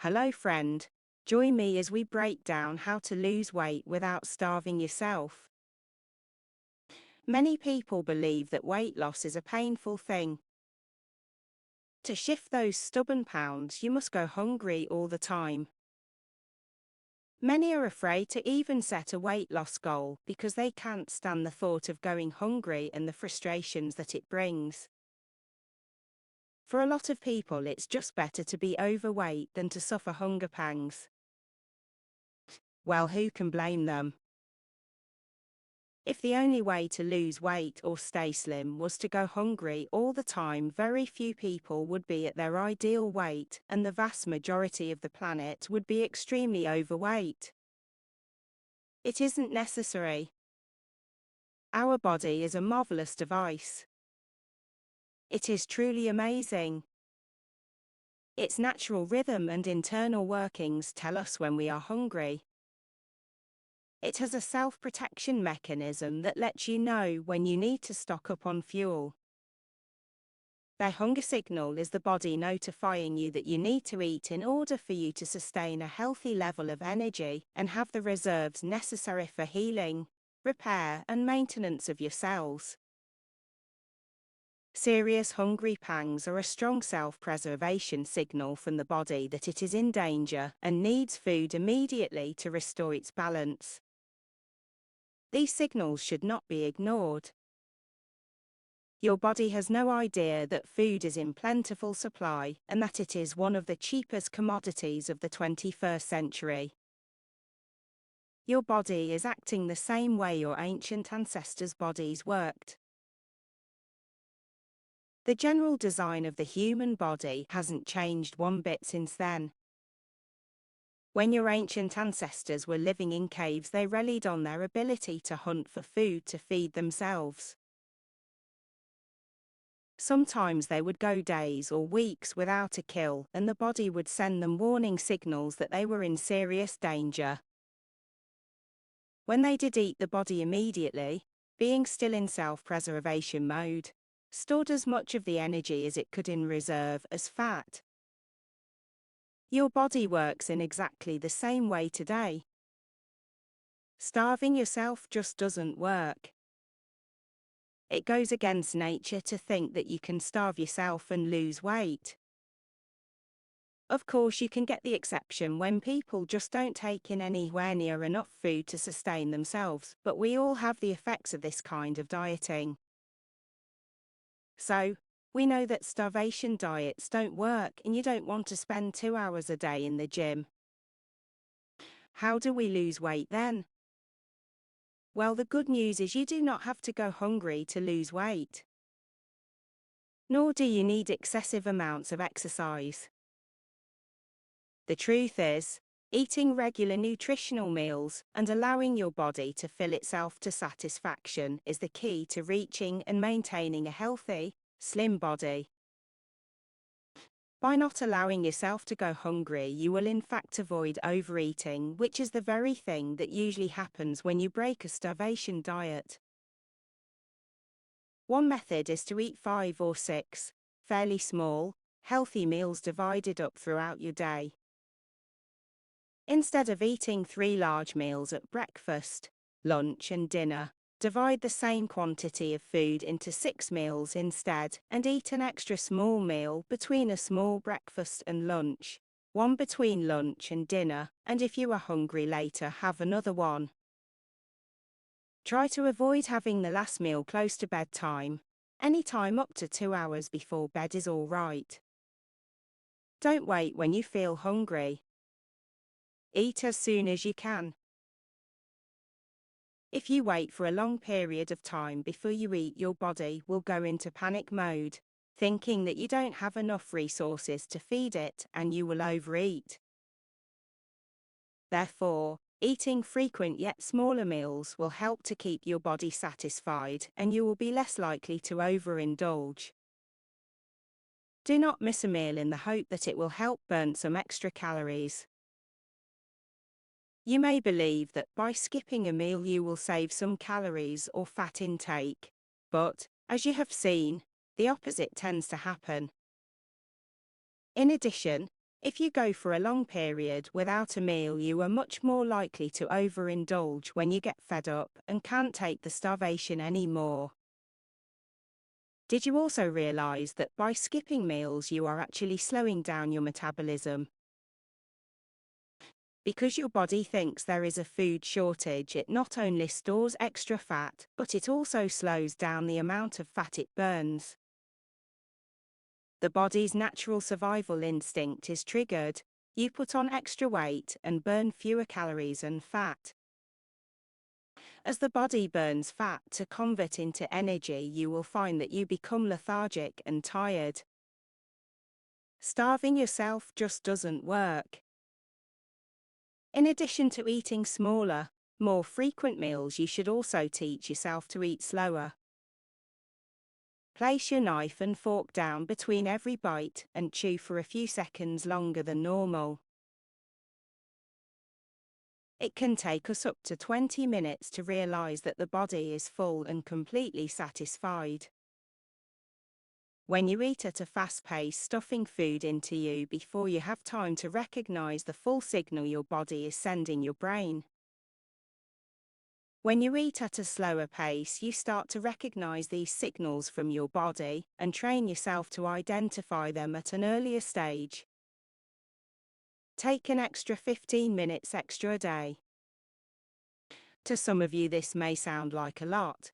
Hello, friend. Join me as we break down how to lose weight without starving yourself. Many people believe that weight loss is a painful thing. To shift those stubborn pounds, you must go hungry all the time. Many are afraid to even set a weight loss goal because they can't stand the thought of going hungry and the frustrations that it brings. For a lot of people, it's just better to be overweight than to suffer hunger pangs. Well, who can blame them? If the only way to lose weight or stay slim was to go hungry all the time, very few people would be at their ideal weight, and the vast majority of the planet would be extremely overweight. It isn't necessary. Our body is a marvelous device. It is truly amazing. Its natural rhythm and internal workings tell us when we are hungry. It has a self-protection mechanism that lets you know when you need to stock up on fuel. Their hunger signal is the body notifying you that you need to eat in order for you to sustain a healthy level of energy and have the reserves necessary for healing, repair, and maintenance of your cells. Serious hungry pangs are a strong self-preservation signal from the body that it is in danger and needs food immediately to restore its balance. These signals should not be ignored. Your body has no idea that food is in plentiful supply and that it is one of the cheapest commodities of the 21st century. Your body is acting the same way your ancient ancestors' bodies worked. The general design of the human body hasn't changed one bit since then. When your ancient ancestors were living in caves, they relied on their ability to hunt for food to feed themselves. Sometimes they would go days or weeks without a kill, and the body would send them warning signals that they were in serious danger. When they did eat, the body immediately, being still in self-preservation mode, stored as much of the energy as it could in reserve as fat. Your body works in exactly the same way today. Starving yourself just doesn't work. It goes against nature to think that you can starve yourself and lose weight. Of course, you can get the exception when people just don't take in anywhere near enough food to sustain themselves, but we all have the effects of this kind of dieting. So, we know that starvation diets don't work and you don't want to spend 2 hours a day in the gym. How do we lose weight then? Well, the good news is you do not have to go hungry to lose weight. Nor do you need excessive amounts of exercise. The truth is, eating regular nutritional meals and allowing your body to fill itself to satisfaction is the key to reaching and maintaining a healthy, slim body. By not allowing yourself to go hungry, you will in fact avoid overeating, which is the very thing that usually happens when you break a starvation diet. One method is to eat 5 or 6, fairly small, healthy meals divided up throughout your day. Instead of eating 3 large meals at breakfast, lunch, and dinner, divide the same quantity of food into 6 meals instead and eat an extra small meal between a small breakfast and lunch, one between lunch and dinner, and if you are hungry later, have another one. Try to avoid having the last meal close to bedtime. Any time up to 2 hours before bed is all right. Don't wait when you feel hungry. Eat as soon as you can. If you wait for a long period of time before you eat, your body will go into panic mode, thinking that you don't have enough resources to feed it and you will overeat. Therefore, eating frequent yet smaller meals will help to keep your body satisfied and you will be less likely to overindulge. Do not miss a meal in the hope that it will help burn some extra calories. You may believe that by skipping a meal you will save some calories or fat intake, but, as you have seen, the opposite tends to happen. In addition, If you go for a long period without a meal, you are much more likely to overindulge when you get fed up and can't take the starvation anymore. Did you also realize that by skipping meals you are actually slowing down your metabolism? Because your body thinks there is a food shortage, it not only stores extra fat, but it also slows down the amount of fat it burns. The body's natural survival instinct is triggered. You put on extra weight and burn fewer calories and fat. As the body burns fat to convert into energy, you will find that you become lethargic and tired. Starving yourself just doesn't work. In addition to eating smaller, more frequent meals, you should also teach yourself to eat slower. Place your knife and fork down between every bite and chew for a few seconds longer than normal. It can take us up to 20 minutes to realize that the body is full and completely satisfied. When you eat at a fast pace, stuffing food into you before you have time to recognize the full signal your body is sending your brain. When you eat at a slower pace, you start to recognize these signals from your body and train yourself to identify them at an earlier stage. Take an extra 15 minutes extra a day. To some of you, this may sound like a lot,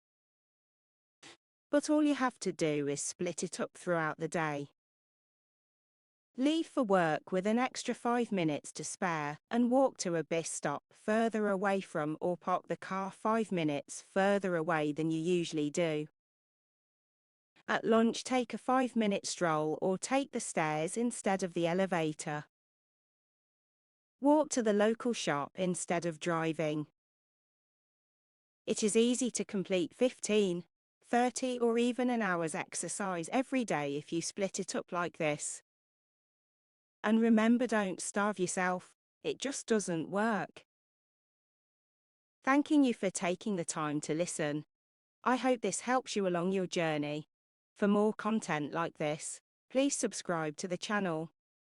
but all you have to do is split it up throughout the day. Leave for work with an extra 5 minutes to spare and walk to a bus stop further away from, or park the car 5 minutes further away than you usually do. At lunch, take a 5-minute stroll or take the stairs instead of the elevator. Walk to the local shop instead of driving. It is easy to complete 15, 30 or even an hour's exercise every day if you split it up like this. And remember, don't starve yourself. It just doesn't work. Thanking you for taking the time to listen. I hope this helps you along your journey. For more content like this, please subscribe to the channel.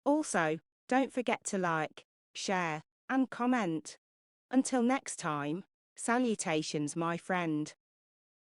Also, don't forget to like, share, and comment. Until next time, salutations, my friend.